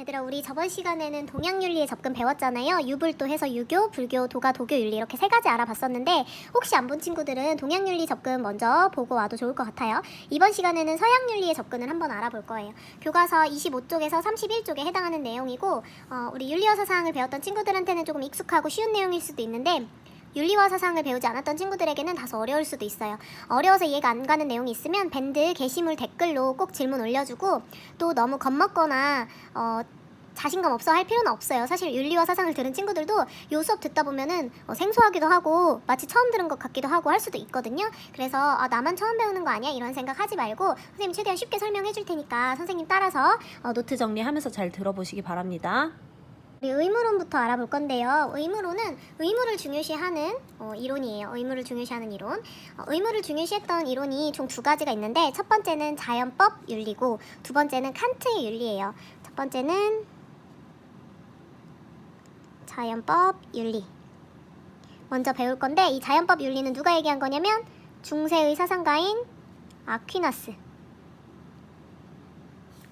얘들아, 우리 저번 시간에는 동양윤리의 접근 배웠잖아요. 유불도 해서 유교, 불교, 도가, 도교윤리 이렇게 세 가지 알아봤었는데 혹시 안 본 친구들은 동양윤리 접근 먼저 보고 와도 좋을 것 같아요. 이번 시간에는 서양윤리의 접근을 한번 알아볼 거예요. 교과서 25쪽에서 31쪽에 해당하는 내용이고 우리 윤리와 사상을 배웠던 친구들한테는 조금 익숙하고 쉬운 내용일 수도 있는데 윤리와 사상을 배우지 않았던 친구들에게는 다소 어려울 수도 있어요. 어려워서 이해가 안 가는 내용이 있으면 밴드 게시물 댓글로 꼭 질문 올려주고, 또 너무 겁먹거나 자신감 없어 할 필요는 없어요. 사실 윤리와 사상을 들은 친구들도 요 수업 듣다 보면은 생소하기도 하고 마치 처음 들은 것 같기도 하고 할 수도 있거든요. 그래서 나만 처음 배우는 거 아니야? 이런 생각 하지 말고 선생님 최대한 쉽게 설명해 줄 테니까 선생님 따라서 노트 정리하면서 잘 들어보시기 바랍니다. 우리 의무론부터 알아볼 건데요. 의무론은 의무를 중요시하는 이론이에요. 의무를 중요시하는 이론. 의무를 중요시했던 이론이 총 두 가지가 있는데 첫 번째는 자연법 윤리고 두 번째는 칸트의 윤리예요. 첫 번째는 자연법 윤리. 먼저 배울 건데 이 자연법 윤리는 누가 얘기한 거냐면 중세의 사상가인 아퀴나스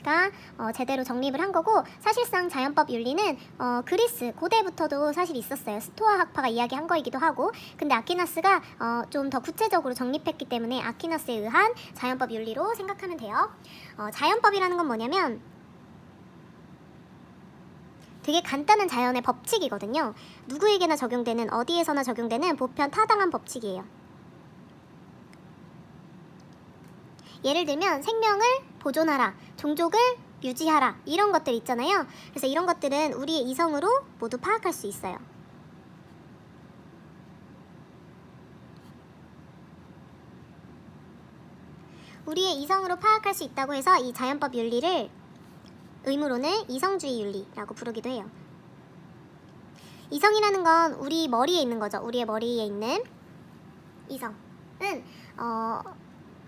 가 제대로 정립을 한 거고, 사실상 자연법 윤리는 그리스 고대부터도 사실 있었어요. 스토아 학파가 이야기한 거이기도 하고, 근데 아퀴나스가 좀 더 구체적으로 정립했기 때문에 아퀴나스에 의한 자연법 윤리로 생각하면 돼요. 자연법이라는 건 뭐냐면 되게 간단한 자연의 법칙이거든요. 누구에게나 적용되는, 어디에서나 적용되는 보편 타당한 법칙이에요. 예를 들면 생명을 보존하라, 종족을 유지하라, 이런 것들 있잖아요. 그래서 이런 것들은 우리의 이성으로 모두 파악할 수 있어요. 우리의 이성으로 파악할 수 있다고 해서 이 자연법 윤리를 의무론을 이성주의 윤리라고 부르기도 해요. 이성이라는 건 우리 머리에 있는 거죠. 우리의 머리에 있는 이성은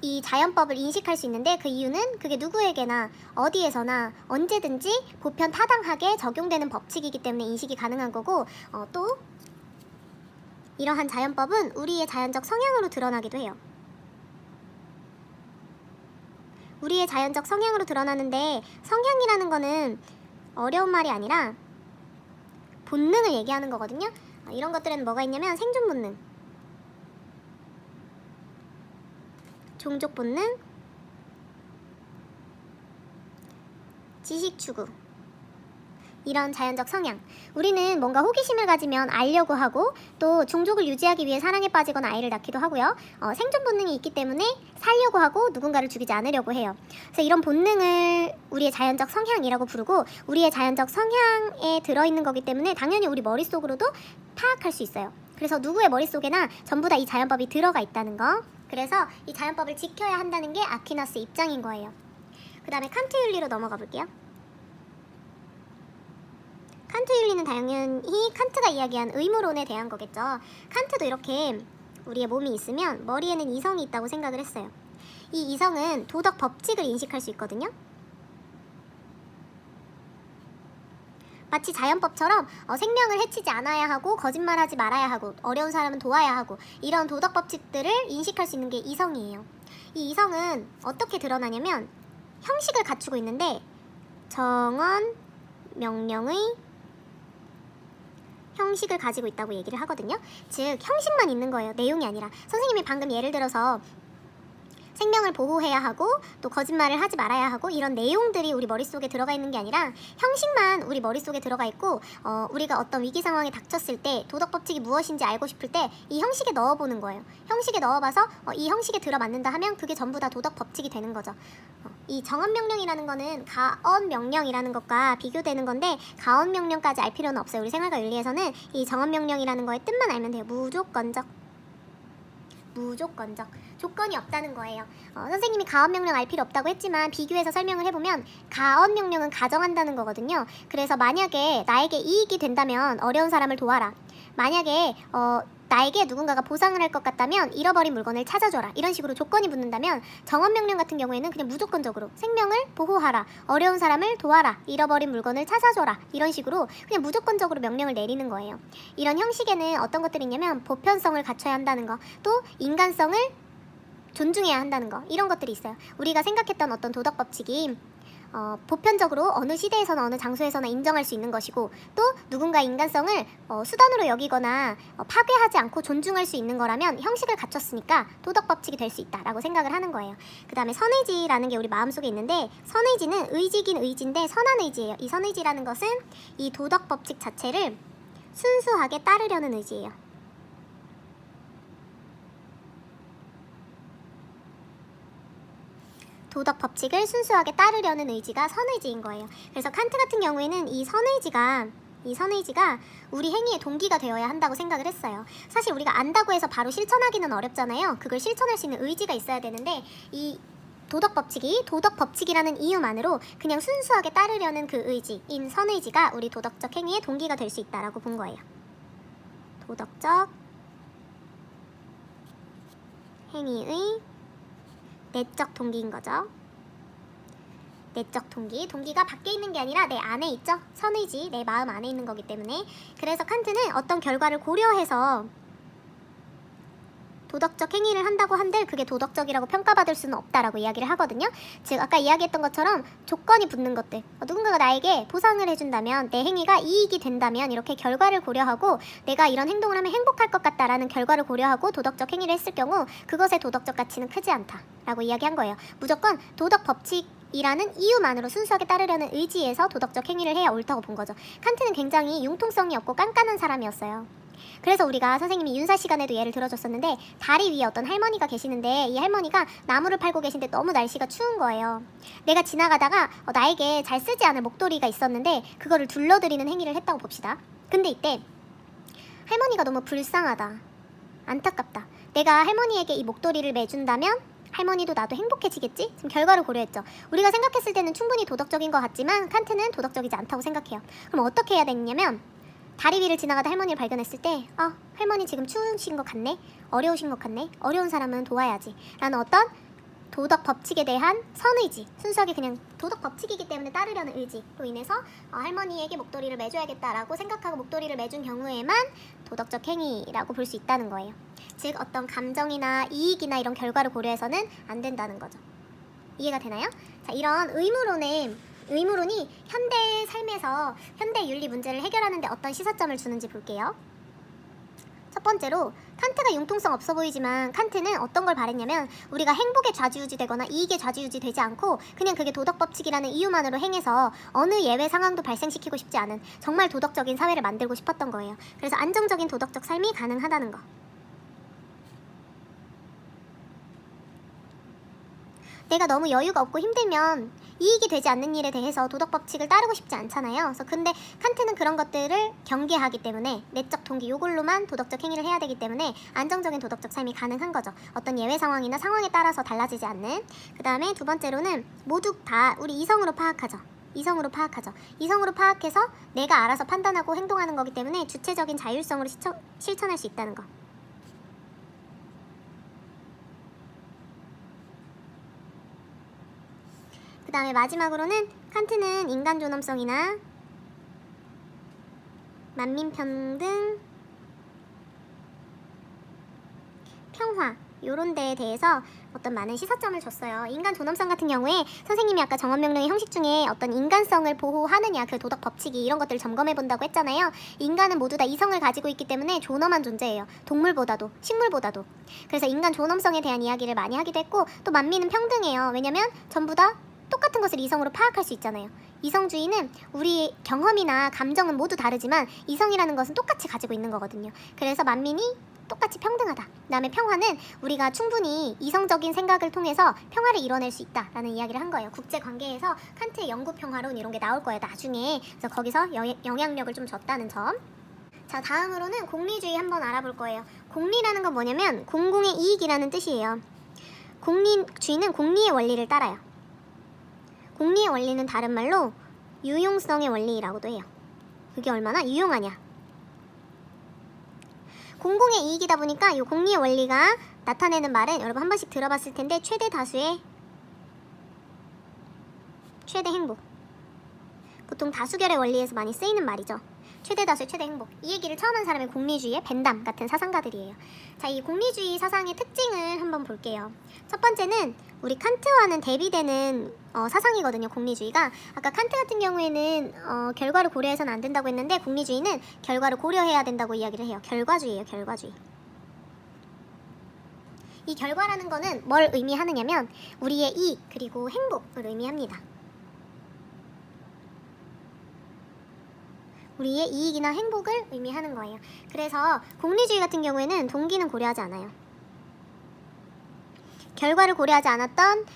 이 자연법을 인식할 수 있는데 그 이유는 그게 누구에게나 어디에서나 언제든지 보편 타당하게 적용되는 법칙이기 때문에 인식이 가능한 거고, 또 이러한 자연법은 우리의 자연적 성향으로 드러나기도 해요. 우리의 자연적 성향으로 드러나는데 성향이라는 거는 어려운 말이 아니라 본능을 얘기하는 거거든요. 이런 것들에는 뭐가 있냐면 생존 본능, 종족 본능, 지식 추구, 이런 자연적 성향. 우리는 뭔가 호기심을 가지면 알려고 하고, 또 종족을 유지하기 위해 사랑에 빠지거나 아이를 낳기도 하고요. 생존 본능이 있기 때문에 살려고 하고 누군가를 죽이지 않으려고 해요. 그래서 이런 본능을 우리의 자연적 성향이라고 부르고, 우리의 자연적 성향에 들어있는 거기 때문에 당연히 우리 머릿속으로도 파악할 수 있어요. 그래서 누구의 머릿속에나 전부 다 이 자연법이 들어가 있다는 거. 그래서 이 자연법을 지켜야 한다는 게 아퀴나스의 입장인 거예요. 그 다음에 칸트 윤리로 넘어가 볼게요. 칸트 윤리는 당연히 칸트가 이야기한 의무론에 대한 거겠죠. 칸트도 이렇게 우리의 몸이 있으면 머리에는 이성이 있다고 생각을 했어요. 이 이성은 도덕 법칙을 인식할 수 있거든요. 마치 자연법처럼 생명을 해치지 않아야 하고, 거짓말하지 말아야 하고, 어려운 사람은 도와야 하고, 이런 도덕 법칙들을 인식할 수 있는 게 이성이에요. 이 이성은 어떻게 드러나냐면 형식을 갖추고 있는데 정언, 명령의 형식을 가지고 있다고 얘기를 하거든요. 즉 형식만 있는 거예요. 내용이 아니라. 선생님이 방금 예를 들어서 생명을 보호해야 하고 또 거짓말을 하지 말아야 하고 이런 내용들이 우리 머릿속에 들어가 있는 게 아니라 형식만 우리 머릿속에 들어가 있고, 우리가 어떤 위기 상황에 닥쳤을 때 도덕 법칙이 무엇인지 알고 싶을 때 이 형식에 넣어보는 거예요. 형식에 넣어봐서 이 형식에 들어맞는다 하면 그게 전부 다 도덕 법칙이 되는 거죠. 이 정언명령이라는 거는 가언명령이라는 것과 비교되는 건데 가언명령까지 알 필요는 없어요. 우리 생활과 윤리에서는 이 정언명령이라는 거의 뜻만 알면 돼요. 무조건적, 조건이 없다는 거예요. 선생님이 가언명령 알 필요 없다고 했지만 비교해서 설명을 해보면 가언명령은 가정한다는 거거든요. 그래서 만약에 나에게 이익이 된다면 어려운 사람을 도와라, 만약에 나에게 누군가가 보상을 할 것 같다면 잃어버린 물건을 찾아줘라, 이런 식으로 조건이 붙는다면 정언명령 같은 경우에는 그냥 무조건적으로 생명을 보호하라, 어려운 사람을 도와라, 잃어버린 물건을 찾아줘라, 이런 식으로 그냥 무조건적으로 명령을 내리는 거예요. 이런 형식에는 어떤 것들이 있냐면 보편성을 갖춰야 한다는 거, 또 인간성을 존중해야 한다는 거, 이런 것들이 있어요. 우리가 생각했던 어떤 도덕 법칙이 보편적으로 어느 시대에서나 어느 장소에서나 인정할 수 있는 것이고, 또 누군가의 인간성을 수단으로 여기거나 파괴하지 않고 존중할 수 있는 거라면 형식을 갖췄으니까 도덕 법칙이 될 수 있다라고 생각을 하는 거예요. 그 다음에 선의지라는 게 우리 마음속에 있는데, 선의지는 의지긴 의지인데 선한 의지예요. 이 선의지라는 것은 이 도덕 법칙 자체를 순수하게 따르려는 의지예요. 도덕 법칙을 순수하게 따르려는 의지가 선의지인 거예요. 그래서 칸트 같은 경우에는 이 선의지가 우리 행위의 동기가 되어야 한다고 생각을 했어요. 사실 우리가 안다고 해서 바로 실천하기는 어렵잖아요. 그걸 실천할 수 있는 의지가 있어야 되는데, 이 도덕 법칙이라는 이유만으로 그냥 순수하게 따르려는 그 의지인 선의지가 우리 도덕적 행위의 동기가 될 수 있다라고 본 거예요. 도덕적 행위의 내적 동기인 거죠. 내적 동기가 밖에 있는 게 아니라 내 안에 있죠. 선의지, 내 마음 안에 있는 거기 때문에. 그래서 칸트는 어떤 결과를 고려해서 도덕적 행위를 한다고 한들 그게 도덕적이라고 평가받을 수는 없다라고 이야기를 하거든요. 즉 아까 이야기했던 것처럼 조건이 붙는 것들, 누군가가 나에게 보상을 해준다면, 내 행위가 이익이 된다면, 이렇게 결과를 고려하고 내가 이런 행동을 하면 행복할 것 같다라는 결과를 고려하고 도덕적 행위를 했을 경우 그것의 도덕적 가치는 크지 않다라고 이야기한 거예요. 무조건 도덕 법칙이라는 이유만으로 순수하게 따르려는 의지에서 도덕적 행위를 해야 옳다고 본 거죠. 칸트는 굉장히 융통성이 없고 깐깐한 사람이었어요. 그래서 우리가 선생님이 윤사 시간에도 예를 들어줬었는데, 다리 위에 어떤 할머니가 계시는데 이 할머니가 나무를 팔고 계신데 너무 날씨가 추운 거예요. 내가 지나가다가 나에게 잘 쓰지 않을 목도리가 있었는데 그거를 둘러드리는 행위를 했다고 봅시다. 근데 이때 할머니가 너무 불쌍하다, 안타깝다, 내가 할머니에게 이 목도리를 매준다면 할머니도 나도 행복해지겠지? 지금 결과를 고려했죠. 우리가 생각했을 때는 충분히 도덕적인 것 같지만 칸트는 도덕적이지 않다고 생각해요. 그럼 어떻게 해야 되냐면, 다리 위를 지나가다 할머니를 발견했을 때 할머니 지금 추우신 것 같네, 어려우신 것 같네, 어려운 사람은 도와야지 라는 어떤 도덕 법칙에 대한 선의지, 순수하게 그냥 도덕 법칙이기 때문에 따르려는 의지로 인해서 할머니에게 목도리를 매줘야겠다라고 생각하고 목도리를 매준 경우에만 도덕적 행위라고 볼 수 있다는 거예요. 즉 어떤 감정이나 이익이나 이런 결과를 고려해서는 안 된다는 거죠. 이해가 되나요? 자, 이런 의무론이 현대 삶에서 현대 윤리 문제를 해결하는 데 어떤 시사점을 주는지 볼게요. 첫 번째로, 칸트가 융통성 없어 보이지만 칸트는 어떤 걸 바랬냐면, 우리가 행복에 좌지우지되거나 이익에 좌지우지되지 않고 그냥 그게 도덕 법칙이라는 이유만으로 행해서 어느 예외 상황도 발생시키고 싶지 않은 정말 도덕적인 사회를 만들고 싶었던 거예요. 그래서 안정적인 도덕적 삶이 가능하다는 거. 내가 너무 여유가 없고 힘들면 이익이 되지 않는 일에 대해서 도덕 법칙을 따르고 싶지 않잖아요. 그래서 근데 칸트는 그런 것들을 경계하기 때문에, 내적 동기 요걸로만 도덕적 행위를 해야 되기 때문에 안정적인 도덕적 삶이 가능한 거죠. 어떤 예외 상황이나 상황에 따라서 달라지지 않는. 그 다음에 두 번째로는 모두 다 우리 이성으로 파악하죠. 이성으로 파악해서 내가 알아서 판단하고 행동하는 거기 때문에 주체적인 자율성으로 실천할 수 있다는 거. 그 다음에 마지막으로는 칸트는 인간 존엄성이나 만민평등, 평화 요런 데에 대해서 어떤 많은 시사점을 줬어요. 인간 존엄성 같은 경우에 선생님이 아까 정언명령의 형식 중에 어떤 인간성을 보호하느냐, 그 도덕 법칙이 이런 것들을 점검해 본다고 했잖아요. 인간은 모두 다 이성을 가지고 있기 때문에 존엄한 존재예요. 동물보다도, 식물보다도. 그래서 인간 존엄성에 대한 이야기를 많이 하기도 했고, 또 만민은 평등해요. 왜냐면 전부 다 똑같은 것을 이성으로 파악할 수 있잖아요. 이성주의는 우리 경험이나 감정은 모두 다르지만 이성이라는 것은 똑같이 가지고 있는 거거든요. 그래서 만민이 똑같이 평등하다. 그 다음에 평화는 우리가 충분히 이성적인 생각을 통해서 평화를 이뤄낼 수 있다라는 이야기를 한 거예요. 국제관계에서 칸트의 영구평화론 이런 게 나올 거예요, 나중에. 그래서 거기서 영향력을 좀 줬다는 점. 자, 다음으로는 공리주의 한번 알아볼 거예요. 공리라는 건 뭐냐면 공공의 이익이라는 뜻이에요. 공리주의는 공리의 원리를 따라요. 공리의 원리는 다른 말로 유용성의 원리라고도 해요. 그게 얼마나 유용하냐. 공공의 이익이다 보니까 이 공리의 원리가 나타내는 말은 여러분 한 번씩 들어봤을 텐데, 최대 다수의 최대 행복. 보통 다수결의 원리에서 많이 쓰이는 말이죠. 최대 다수의 최대 행복. 이 얘기를 처음 한 사람이 공리주의의 벤담 같은 사상가들이에요. 자, 이 공리주의 사상의 특징을 한번 볼게요. 첫 번째는 우리 칸트와는 대비되는 사상이거든요. 공리주의가. 아까 칸트 같은 경우에는 결과를 고려해서는 안 된다고 했는데 공리주의는 결과를 고려해야 된다고 이야기를 해요. 결과주의예요. 결과주의. 이 결과라는 거는 뭘 의미하느냐면 우리의 이익 그리고 행복을 의미합니다. 우리의 이익이나 행복을 의미하는 거예요. 그래서 공리주의 같은 경우에는 동기는 고려하지 않아요. 결과를 고려하지 않았던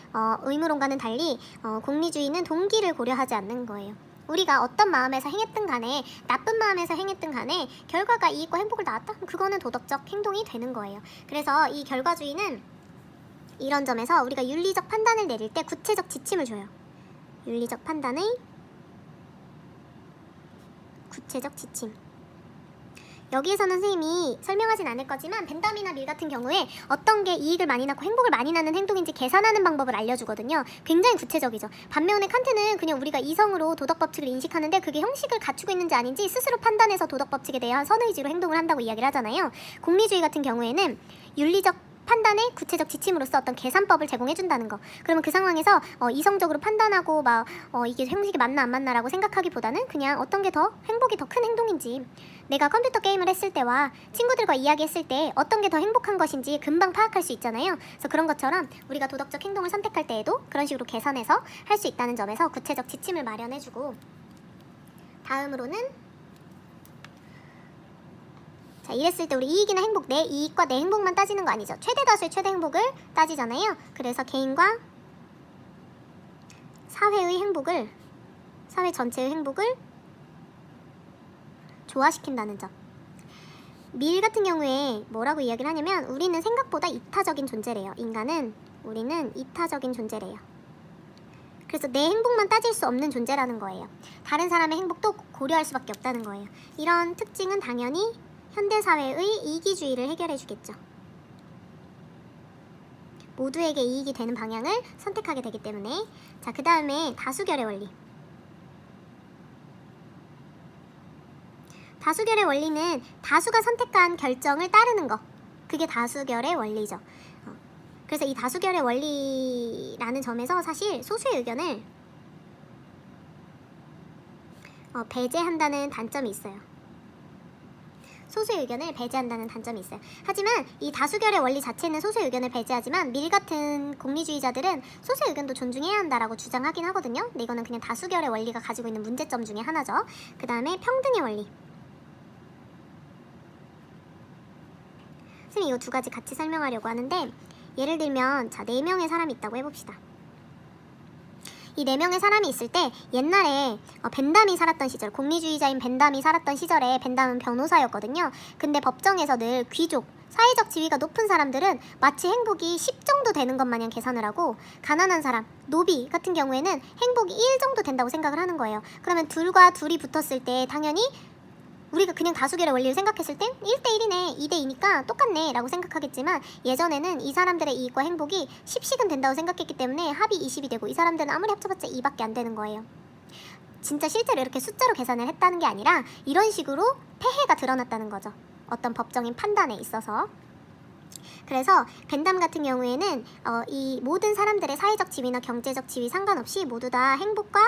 의무론과는 달리 공리주의는 동기를 고려하지 않는 거예요. 우리가 어떤 마음에서 행했든 간에 나쁜 마음에서 행했든 간에 결과가 이익과 행복을 낳았다? 그거는 도덕적 행동이 되는 거예요. 그래서 이 결과주의는 이런 점에서 우리가 윤리적 판단을 내릴 때 구체적 지침을 줘요. 윤리적 판단의 구체적 지침. 여기에서는 선생님이 설명하진 않을 거지만 벤담이나 밀 같은 경우에 어떤 게 이익을 많이 낳고 행복을 많이 낳는 행동인지 계산하는 방법을 알려주거든요. 굉장히 구체적이죠. 반면에 칸트는 그냥 우리가 이성으로 도덕 법칙을 인식하는데 그게 형식을 갖추고 있는지 아닌지 스스로 판단해서 도덕 법칙에 대한 선의지로 행동을 한다고 이야기를 하잖아요. 공리주의 같은 경우에는 윤리적 판단의 구체적 지침으로서 어떤 계산법을 제공해준다는 거. 그러면 그 상황에서 이성적으로 판단하고 이게 형식이 맞나 안 맞나라고 생각하기보다는 그냥 어떤 게 더 행복이 더 큰 행동인지, 내가 컴퓨터 게임을 했을 때와 친구들과 이야기했을 때 어떤 게 더 행복한 것인지 금방 파악할 수 있잖아요. 그래서 그런 것처럼 우리가 도덕적 행동을 선택할 때에도 그런 식으로 계산해서 할 수 있다는 점에서 구체적 지침을 마련해주고, 다음으로는 자, 이랬을 때 우리 이익이나 행복, 내 이익과 내 행복만 따지는 거 아니죠. 최대 다수의 최대 행복을 따지잖아요. 그래서 개인과 사회의 행복을, 사회 전체의 행복을 조화시킨다는 점. 밀 같은 경우에 뭐라고 이야기를 하냐면 우리는 생각보다 이타적인 존재래요. 우리는 이타적인 존재래요. 그래서 내 행복만 따질 수 없는 존재라는 거예요. 다른 사람의 행복도 고려할 수밖에 없다는 거예요. 이런 특징은 당연히 현대사회의 이기주의를 해결해주겠죠. 모두에게 이익이 되는 방향을 선택하게 되기 때문에. 자, 그 다음에 다수결의 원리. 다수결의 원리는 다수가 선택한 결정을 따르는 거. 그게 다수결의 원리죠. 그래서 이 다수결의 원리라는 점에서 사실 소수의 의견을 배제한다는 단점이 있어요. 소수의 의견을 배제한다는 단점이 있어요. 하지만 이 다수결의 원리 자체는 소수의 의견을 배제하지만 밀 같은 공리주의자들은 소수의 의견도 존중해야 한다라고 주장하긴 하거든요. 근데 이거는 그냥 다수결의 원리가 가지고 있는 문제점 중에 하나죠. 그 다음에 평등의 원리. 선생님이 이거 두 가지 같이 설명하려고 하는데, 예를 들면 자, 4명의 사람이 있다고 해봅시다. 이 4명의 사람이 있을 때 옛날에 벤담이 살았던 시절, 공리주의자인 벤담이 살았던 시절에 벤담은 변호사였거든요. 근데 법정에서 늘 귀족, 사회적 지위가 높은 사람들은 마치 행복이 10 정도 되는 것 마냥 계산을 하고, 가난한 사람, 노비 같은 경우에는 행복이 1 정도 된다고 생각을 하는 거예요. 그러면 둘과 둘이 붙었을 때 당연히 우리가 그냥 다수결의 원리를 생각했을 땐 1대1이네, 2대2니까 똑같네 라고 생각하겠지만, 예전에는 이 사람들의 이익과 행복이 10씩은 된다고 생각했기 때문에 합이 20이 되고 이 사람들은 아무리 합쳐봤자 2밖에 안 되는 거예요. 진짜 실제로 이렇게 숫자로 계산을 했다는 게 아니라 이런 식으로 폐해가 드러났다는 거죠. 어떤 법적인 판단에 있어서. 그래서 벤담 같은 경우에는 이 모든 사람들의 사회적 지위나 경제적 지위 상관없이 모두 다 행복과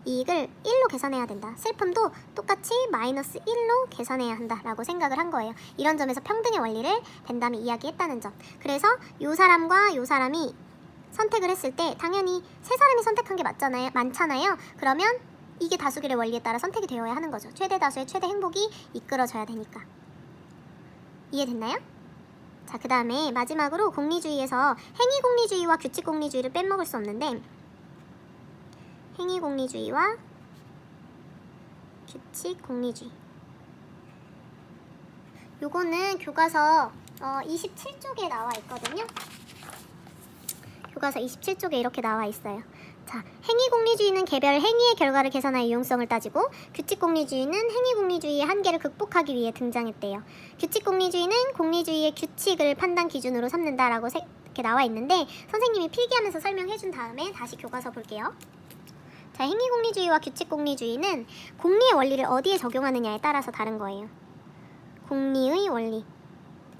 이익을 1로 계산해야 된다. 슬픔도 똑같이 마이너스 1로 계산해야 한다라고 생각을 한 거예요. 이런 점에서 평등의 원리를 벤담이 이야기했다는 점. 그래서 요 사람과 요 사람이 선택을 했을 때 당연히 세 사람이 선택한 게 많잖아요. 그러면 이게 다수결의 원리에 따라 선택이 되어야 하는 거죠. 최대 다수의 최대 행복이 이끌어져야 되니까. 이해됐나요? 자, 그 다음에 마지막으로 공리주의에서 행위공리주의와 규칙공리주의를 빼먹을 수 없는데, 행위공리주의와 규칙공리주의. 요거는 교과서 27쪽에 나와 있거든요. 교과서 27쪽에 이렇게 나와 있어요. 자, 행위공리주의는 개별 행위의 결과를 계산하여 유용성을 따지고, 규칙공리주의는 행위공리주의의 한계를 극복하기 위해 등장했대요. 규칙공리주의는 공리주의의 규칙을 판단 기준으로 삼는다라고 이렇게 나와 있는데, 선생님이 필기하면서 설명해준 다음에 다시 교과서 볼게요. 자, 행위공리주의와 규칙공리주의는 공리의 원리를 어디에 적용하느냐에 따라서 다른 거예요. 공리의 원리.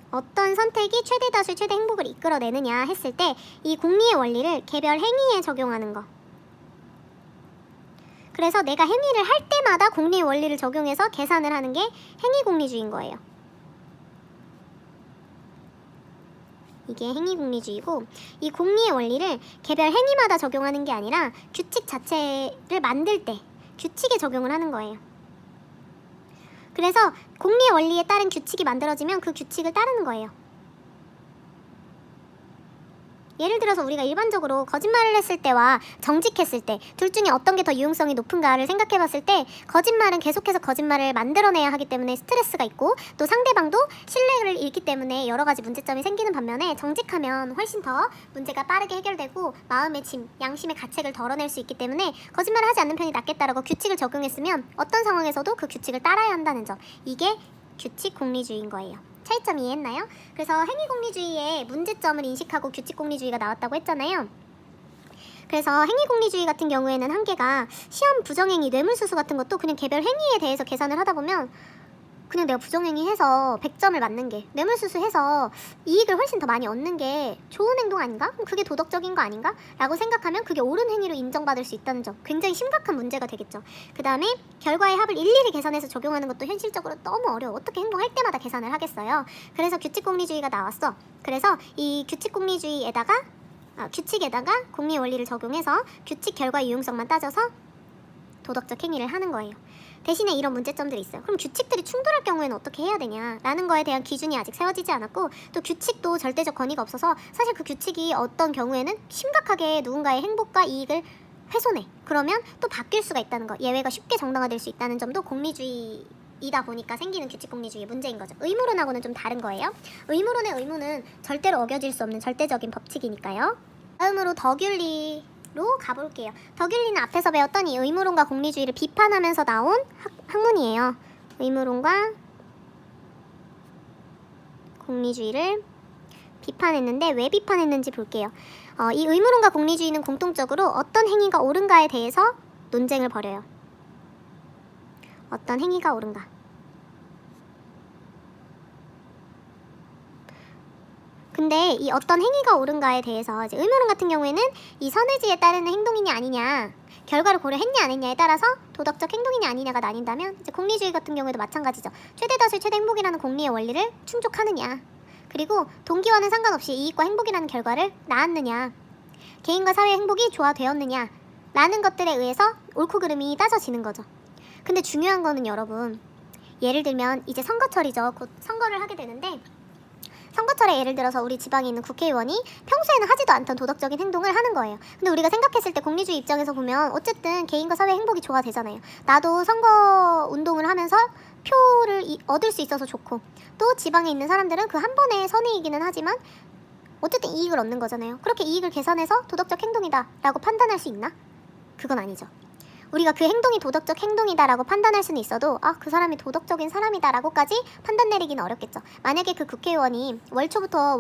어떤 선택이 최대 다수 최대 행복을 이끌어내느냐 했을 때 이 공리의 원리를 개별 행위에 적용하는 거. 그래서 내가 행위를 할 때마다 공리의 원리를 적용해서 계산을 하는 게 행위공리주의인 거예요. 이게 행위공리주의고, 이 공리의 원리를 개별 행위마다 적용하는 게 아니라 규칙 자체를 만들 때 규칙에 적용을 하는 거예요. 그래서 공리의 원리에 따른 규칙이 만들어지면 그 규칙을 따르는 거예요. 예를 들어서 우리가 일반적으로 거짓말을 했을 때와 정직했을 때 둘 중에 어떤 게 더 유용성이 높은가를 생각해 봤을 때 거짓말은 계속해서 거짓말을 만들어내야 하기 때문에 스트레스가 있고, 또 상대방도 신뢰를 잃기 때문에 여러 가지 문제점이 생기는 반면에 정직하면 훨씬 더 문제가 빠르게 해결되고 마음의 짐, 양심의 가책을 덜어낼 수 있기 때문에 거짓말을 하지 않는 편이 낫겠다라고 규칙을 적용했으면 어떤 상황에서도 그 규칙을 따라야 한다는 점, 이게 규칙 공리주의인 거예요. 차이점 이해했나요? 그래서 행위공리주의의 문제점을 인식하고 규칙공리주의가 나왔다고 했잖아요. 그래서 행위공리주의 같은 경우에는 한계가 시험 부정행위, 뇌물수수 같은 것도 그냥 개별 행위에 대해서 계산을 하다 보면 그냥 내가 부정행위 해서 100점을 맞는 게, 뇌물수수 해서 이익을 훨씬 더 많이 얻는 게 좋은 행동 아닌가? 그럼 그게 도덕적인 거 아닌가? 라고 생각하면 그게 옳은 행위로 인정받을 수 있다는 점, 굉장히 심각한 문제가 되겠죠. 그 다음에 결과의 합을 일일이 계산해서 적용하는 것도 현실적으로 너무 어려워. 어떻게 행동할 때마다 계산을 하겠어요. 그래서 규칙공리주의가 나왔어. 그래서 이 규칙공리주의에다가 규칙에다가 공리의 원리를 적용해서 규칙 결과 유용성만 따져서 도덕적 행위를 하는 거예요. 대신에 이런 문제점들이 있어요. 그럼 규칙들이 충돌할 경우에는 어떻게 해야 되냐라는 거에 대한 기준이 아직 세워지지 않았고, 또 규칙도 절대적 권위가 없어서 사실 그 규칙이 어떤 경우에는 심각하게 누군가의 행복과 이익을 훼손해. 그러면 또 바뀔 수가 있다는 거, 예외가 쉽게 정당화될 수 있다는 점도 공리주의이다 보니까 생기는 규칙공리주의의 문제인 거죠. 의무론하고는 좀 다른 거예요. 의무론의 의무는 절대로 어겨질 수 없는 절대적인 법칙이니까요. 다음으로 덕윤리 로 가볼게요. 덕윤리는 앞에서 배웠던 이 의무론과 공리주의를 비판하면서 나온 학문이에요. 의무론과 공리주의를 비판했는데 왜 비판했는지 볼게요. 이 의무론과 공리주의는 공통적으로 어떤 행위가 옳은가에 대해서 논쟁을 벌여요. 어떤 행위가 옳은가. 근데 이 어떤 행위가 옳은가에 대해서 이제 의무론 같은 경우에는 이 선의지에 따르는 행동이냐 아니냐, 결과를 고려했냐 안 했냐에 따라서 도덕적 행동이냐 아니냐가 나뉜다면, 이제 공리주의 같은 경우에도 마찬가지죠. 최대 다수의 최대 행복이라는 공리의 원리를 충족하느냐, 그리고 동기와는 상관없이 이익과 행복이라는 결과를 낳았느냐, 개인과 사회의 행복이 조화되었느냐 라는 것들에 의해서 옳고 그름이 따져지는 거죠. 근데 중요한 거는 여러분, 예를 들면 이제 선거철이죠. 곧 선거를 하게 되는데, 선거철에 예를 들어서 우리 지방에 있는 국회의원이 평소에는 하지도 않던 도덕적인 행동을 하는 거예요. 근데 우리가 생각했을 때 공리주의 입장에서 보면 어쨌든 개인과 사회 행복이 조화되잖아요. 나도 선거 운동을 하면서 표를 얻을 수 있어서 좋고, 또 지방에 있는 사람들은 그 한 번의 선의이기는 하지만 어쨌든 이익을 얻는 거잖아요. 그렇게 이익을 계산해서 도덕적 행동이다 라고 판단할 수 있나? 그건 아니죠. 우리가 그 행동이 도덕적 행동이다라고 판단할 수는 있어도 그 사람이 도덕적인 사람이다라고까지 판단 내리기는 어렵겠죠. 만약에 그 국회의원이 연초부터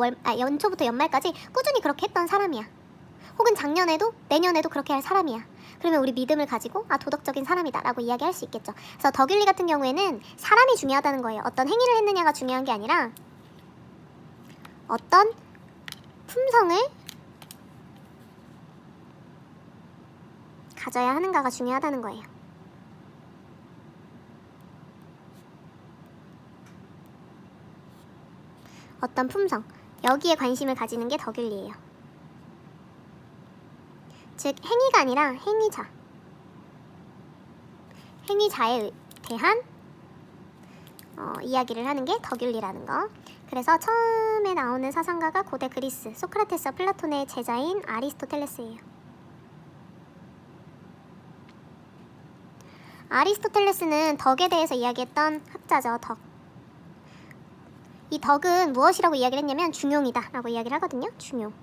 연말까지 꾸준히 그렇게 했던 사람이야. 혹은 작년에도 내년에도 그렇게 할 사람이야. 그러면 우리 믿음을 가지고 도덕적인 사람이다라고 이야기할 수 있겠죠. 그래서 덕윤리 같은 경우에는 사람이 중요하다는 거예요. 어떤 행위를 했느냐가 중요한 게 아니라 어떤 품성을 가져야 하는가가 중요하다는 거예요. 어떤 품성, 여기에 관심을 가지는 게 덕윤리예요. 즉 행위가 아니라 행위자, 행위자에 대한 이야기를 하는 게 덕윤리라는 거. 그래서 처음에 나오는 사상가가 고대 그리스 소크라테스와 플라톤의 제자인 아리스토텔레스예요. 아리스토텔레스는 덕에 대해서 이야기했던 학자죠. 덕. 이 덕은 무엇이라고 이야기를 했냐면 중용이다 라고 이야기를 하거든요. 중용.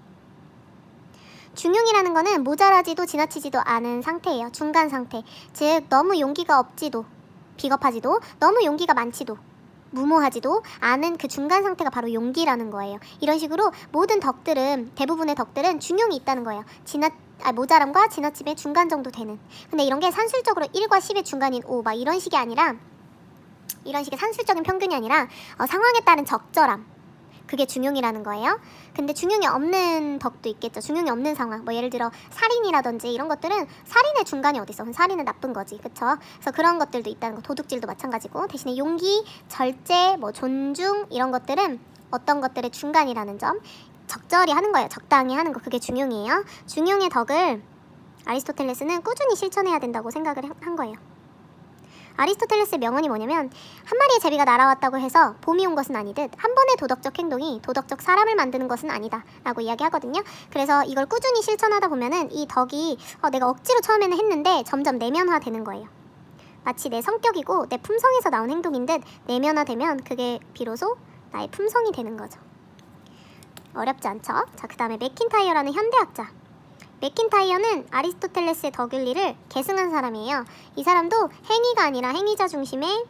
중용이라는 거는 모자라지도 지나치지도 않은 상태예요. 중간 상태. 즉 너무 용기가 없지도 비겁하지도 너무 용기가 많지도 무모하지도 않은 그 중간 상태가 바로 용기라는 거예요. 이런 식으로 모든 덕들은, 대부분의 덕들은 중용이 있다는 거예요. 모자람과 지나침의 중간 정도 되는. 근데 이런 게 산술적으로 1과 10의 중간인 5 막 이런 식이 아니라, 이런 식의 산술적인 평균이 아니라 상황에 따른 적절함, 그게 중용이라는 거예요. 근데 중용이 없는 덕도 있겠죠. 중용이 없는 상황, 뭐 예를 들어 살인이라든지 이런 것들은 살인의 중간이 어디 있어? 살인은 나쁜 거지, 그쵸? 그래서 그런 것들도 있다는 거. 도둑질도 마찬가지고. 대신에 용기, 절제, 뭐 존중 이런 것들은 어떤 것들의 중간이라는 점, 적절히 하는 거예요. 적당히 하는 거, 그게 중용이에요. 중용의 덕을 아리스토텔레스는 꾸준히 실천해야 된다고 생각을 한 거예요. 아리스토텔레스의 명언이 뭐냐면, 한 마리의 제비가 날아왔다고 해서 봄이 온 것은 아니듯 한 번의 도덕적 행동이 도덕적 사람을 만드는 것은 아니다 라고 이야기하거든요. 그래서 이걸 꾸준히 실천하다 보면은 이 덕이 내가 억지로 처음에는 했는데 점점 내면화되는 거예요. 마치 내 성격이고 내 품성에서 나온 행동인 듯 내면화되면 그게 비로소 나의 품성이 되는 거죠. 어렵지 않죠? 자, 그 다음에 맥킨타이어라는 현대학자. 맥킨타이어는 아리스토텔레스의 덕윤리를 계승한 사람이에요. 이 사람도 행위가 아니라 행위자 중심의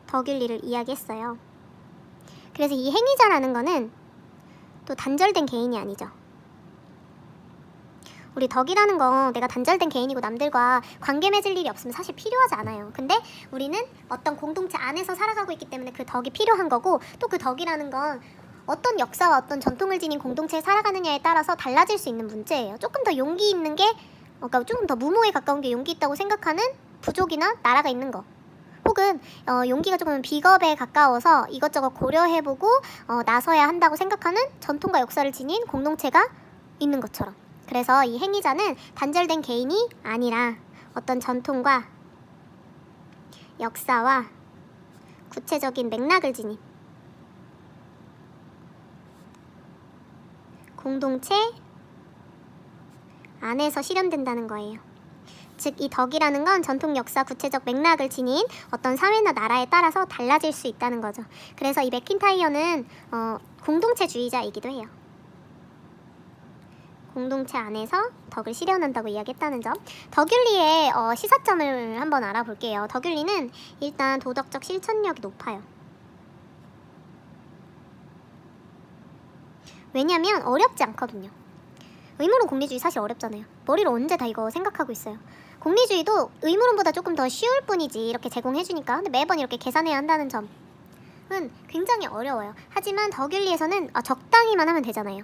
덕윤리를 이야기했어요. 그래서 이 행위자라는 거는 또 단절된 개인이 아니죠. 우리 덕이라는 거 내가 단절된 개인이고 남들과 관계 맺을 일이 없으면 사실 필요하지 않아요. 근데 우리는 어떤 공동체 안에서 살아가고 있기 때문에 그 덕이 필요한 거고, 또 그 덕이라는 건 어떤 역사와 어떤 전통을 지닌 공동체에 살아가느냐에 따라서 달라질 수 있는 문제예요. 조금 더 용기 있는 게, 그러니까 조금 더 무모에 가까운 게 용기 있다고 생각하는 부족이나 나라가 있는 거, 혹은 용기가 조금 비겁에 가까워서 이것저것 고려해보고 나서야 한다고 생각하는 전통과 역사를 지닌 공동체가 있는 것처럼. 그래서 이 행위자는 단절된 개인이 아니라 어떤 전통과 역사와 구체적인 맥락을 지닌 공동체 안에서 실현된다는 거예요. 즉, 이 덕이라는 건 전통, 역사, 구체적 맥락을 지닌 어떤 사회나 나라에 따라서 달라질 수 있다는 거죠. 그래서 이 맥킨타이어는 공동체주의자이기도 해요. 공동체 안에서 덕을 실현한다고 이야기했다는 점. 덕윤리의 시사점을 한번 알아볼게요. 덕윤리는 일단 도덕적 실천력이 높아요. 왜냐면 어렵지 않거든요. 의무론 공리주의 사실 어렵잖아요. 머리로 언제 다 이거 생각하고 있어요. 공리주의도 의무론보다 조금 더 쉬울 뿐이지 이렇게 제공해주니까. 근데 매번 이렇게 계산해야 한다는 점은 굉장히 어려워요. 하지만 덕윤리에서는 적당히만 하면 되잖아요.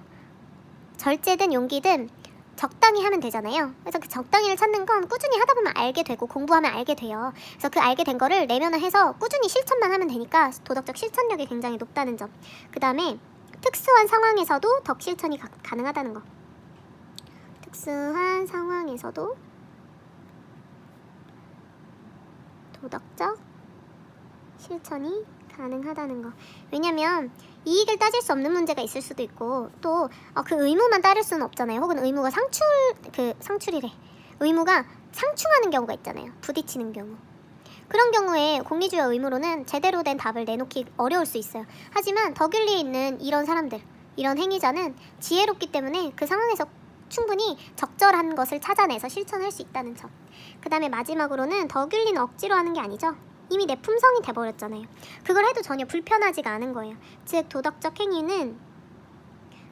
절제든 용기든 적당히 하면 되잖아요. 그래서 그 적당히를 찾는 건 꾸준히 하다 보면 알게 되고 공부하면 알게 돼요. 그래서 그 알게 된 거를 내면화해서 꾸준히 실천만 하면 되니까 도덕적 실천력이 굉장히 높다는 점. 그 다음에 특수한 상황에서도 덕 실천이 가능하다는 거. 특수한 상황에서도 도덕적 실천이 가능하다는 거. 왜냐면 이익을 따질 수 없는 문제가 있을 수도 있고, 또 그 의무만 따를 수는 없잖아요. 혹은 의무가 의무가 상충하는 경우가 있잖아요. 부딪히는 경우. 그런 경우에 공리주의와 의무로는 제대로 된 답을 내놓기 어려울 수 있어요. 하지만 덕윤리에 있는 이런 사람들, 이런 행위자는 지혜롭기 때문에 그 상황에서 충분히 적절한 것을 찾아내서 실천할 수 있다는 점. 그 다음에 마지막으로는 덕윤리는 억지로 하는 게 아니죠. 이미 내 품성이 돼버렸잖아요. 그걸 해도 전혀 불편하지가 않은 거예요. 즉, 도덕적 행위는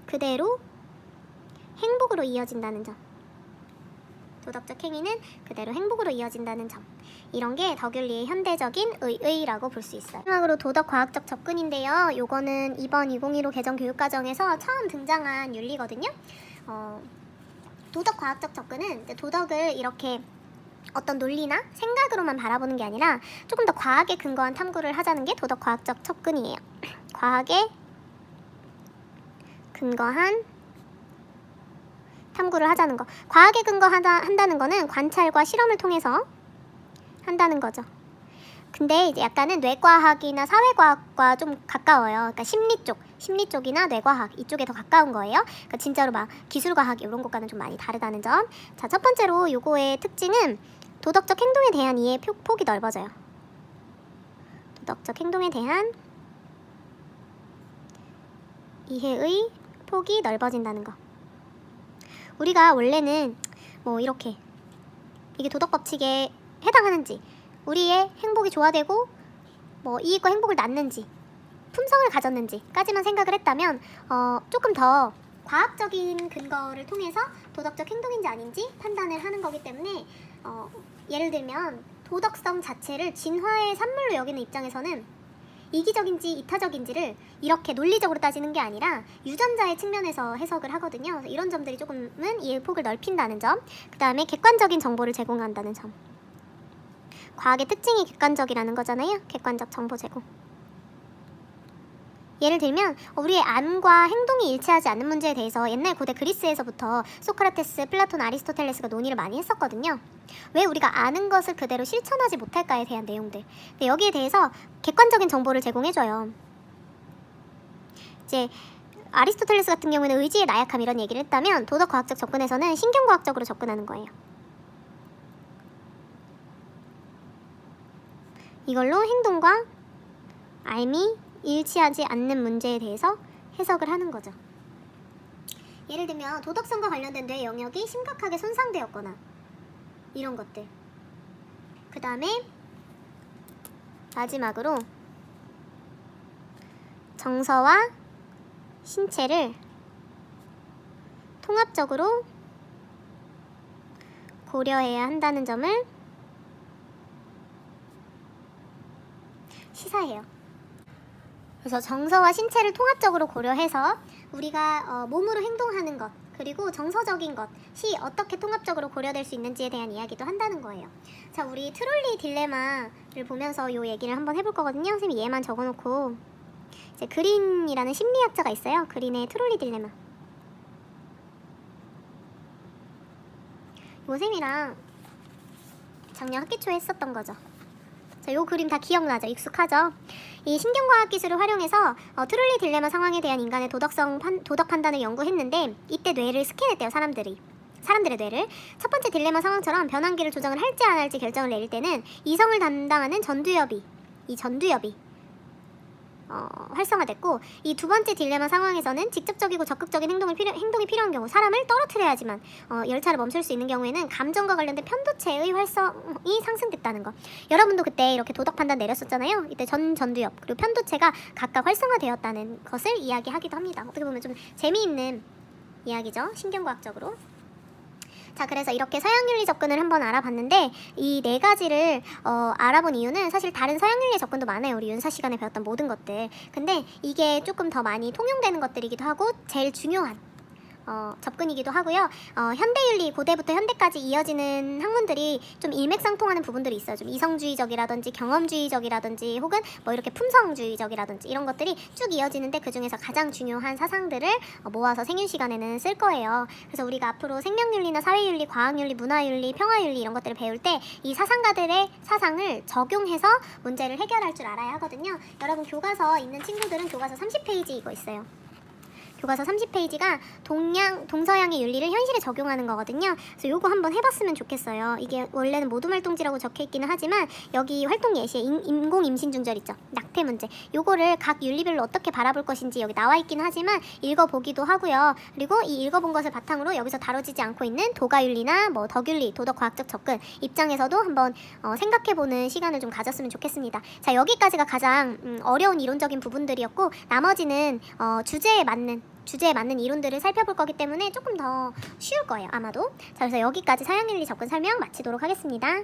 그대로 행복으로 이어진다는 점. 도덕적 행위는 그대로 행복으로 이어진다는 점. 이런 게 덕윤리의 현대적인 의의라고 볼 수 있어요. 마지막으로 도덕과학적 접근인데요. 요거는 이번 2015 개정 교육과정에서 처음 등장한 윤리거든요. 도덕과학적 접근은 이제 도덕을 이렇게 어떤 논리나 생각으로만 바라보는 게 아니라 조금 더 과학에 근거한 탐구를 하자는 게 도덕과학적 접근이에요. 과학에 근거한 탐구를 하자는 거. 과학에 근거한다는 거는 관찰과 실험을 통해서 한다는 거죠. 근데 이제 약간은 뇌과학이나 사회과학과 좀 가까워요. 그러니까 심리 쪽이나 뇌과학 이쪽에 더 가까운 거예요. 그러니까 진짜로 막 기술과학 이런 것과는 좀 많이 다르다는 점. 자, 첫 번째로 요거의 특징은 도덕적 행동에 대한 이해 폭이 넓어져요. 도덕적 행동에 대한 이해의 폭이 넓어진다는 거. 우리가 원래는 뭐 이렇게 이게 도덕 법칙에 해당하는지 우리의 행복이 조화되고 뭐 이익과 행복을 낳는지 품성을 가졌는지까지만 생각을 했다면 조금 더 과학적인 근거를 통해서 도덕적 행동인지 아닌지 판단을 하는 거기 때문에 예를 들면 도덕성 자체를 진화의 산물로 여기는 입장에서는 이기적인지 이타적인지를 이렇게 논리적으로 따지는 게 아니라 유전자의 측면에서 해석을 하거든요. 그래서 이런 점들이 조금은 이해의 폭을 넓힌다는 점, 그 다음에 객관적인 정보를 제공한다는 점. 과학의 특징이 객관적이라는 거잖아요. 객관적 정보 제공. 예를 들면 우리의 암과 행동이 일치하지 않는 문제에 대해서 옛날 고대 그리스에서부터 소크라테스, 플라톤, 아리스토텔레스가 논의를 많이 했었거든요. 왜 우리가 아는 것을 그대로 실천하지 못할까에 대한 내용들. 근데 여기에 대해서 객관적인 정보를 제공해줘요. 이제 아리스토텔레스 같은 경우는 의지의 나약함 이런 얘기를 했다면 도덕과학적 접근에서는 신경과학적으로 접근하는 거예요. 이걸로 행동과 알미 일치하지 않는 문제에 대해서 해석을 하는 거죠. 예를 들면 도덕성과 관련된 뇌 영역이 심각하게 손상되었거나 이런 것들. 그 다음에 마지막으로 정서와 신체를 통합적으로 고려해야 한다는 점을 시사해요. 그래서 정서와 신체를 통합적으로 고려해서 우리가 몸으로 행동하는 것 그리고 정서적인 것이 어떻게 통합적으로 고려될 수 있는지에 대한 이야기도 한다는 거예요. 자, 우리 트롤리 딜레마를 보면서 이 얘기를 한번 해볼 거거든요. 선생님이 얘만 적어놓고 이제 그린이라는 심리학자가 있어요. 그린의 트롤리 딜레마. 이거 쌤이랑 작년 학기 초에 했었던 거죠. 자, 요 그림 다 기억나죠? 익숙하죠? 이 신경과학 기술을 활용해서 트롤리 딜레마 상황에 대한 인간의 도덕 판단을 연구했는데 이때 뇌를 스캔했대요. 사람들의 뇌를. 첫 번째 딜레마 상황처럼 변환기를 조정을 할지 안 할지 결정을 내릴 때는 이성을 담당하는 전두엽이 활성화됐고 이 두 번째 딜레마 상황에서는 직접적이고 적극적인 행동이 필요한 경우 사람을 떨어뜨려야지만 열차를 멈출 수 있는 경우에는 감정과 관련된 편도체의 활성이 상승됐다는 거. 여러분도 그때 이렇게 도덕 판단 내렸었잖아요. 이때 전두엽 그리고 편도체가 각각 활성화되었다는 것을 이야기하기도 합니다. 어떻게 보면 좀 재미있는 이야기죠. 신경과학적으로. 자, 그래서 이렇게 서양윤리 접근을 한번 알아봤는데 이 네 가지를 알아본 이유는 사실 다른 서양윤리 접근도 많아요. 우리 윤사 시간에 배웠던 모든 것들. 근데 이게 조금 더 많이 통용되는 것들이기도 하고 제일 중요한 접근이기도 하고요. 현대윤리, 고대부터 현대까지 이어지는 학문들이 좀 일맥상통하는 부분들이 있어요. 좀 이성주의적이라든지 경험주의적이라든지 혹은 뭐 이렇게 품성주의적이라든지 이런 것들이 쭉 이어지는데 그 중에서 가장 중요한 사상들을 모아서 생윤 시간에는 쓸 거예요. 그래서 우리가 앞으로 생명윤리나 사회윤리, 과학윤리, 문화윤리, 평화윤리 이런 것들을 배울 때 이 사상가들의 사상을 적용해서 문제를 해결할 줄 알아야 하거든요. 여러분 교과서 있는 친구들은 교과서 30페이지 이거 있어요. 교과서 30페이지가 동서양의 윤리를 현실에 적용하는 거거든요. 그래서 요거 한번 해봤으면 좋겠어요. 이게 원래는 모둠활동지라고 적혀있기는 하지만 여기 활동 예시에 인공임신중절 있죠. 낙태 문제. 요거를 각 윤리별로 어떻게 바라볼 것인지 여기 나와있기는 하지만 읽어보기도 하고요. 그리고 이 읽어본 것을 바탕으로 여기서 다뤄지지 않고 있는 도가윤리나 뭐 덕윤리, 도덕과학적 접근 입장에서도 한번 생각해보는 시간을 좀 가졌으면 좋겠습니다. 자, 여기까지가 가장 어려운 이론적인 부분들이었고 나머지는 주제에 맞는 이론들을 살펴볼 거기 때문에 조금 더 쉬울 거예요, 아마도. 자, 그래서 여기까지 서양윤리 접근 설명 마치도록 하겠습니다.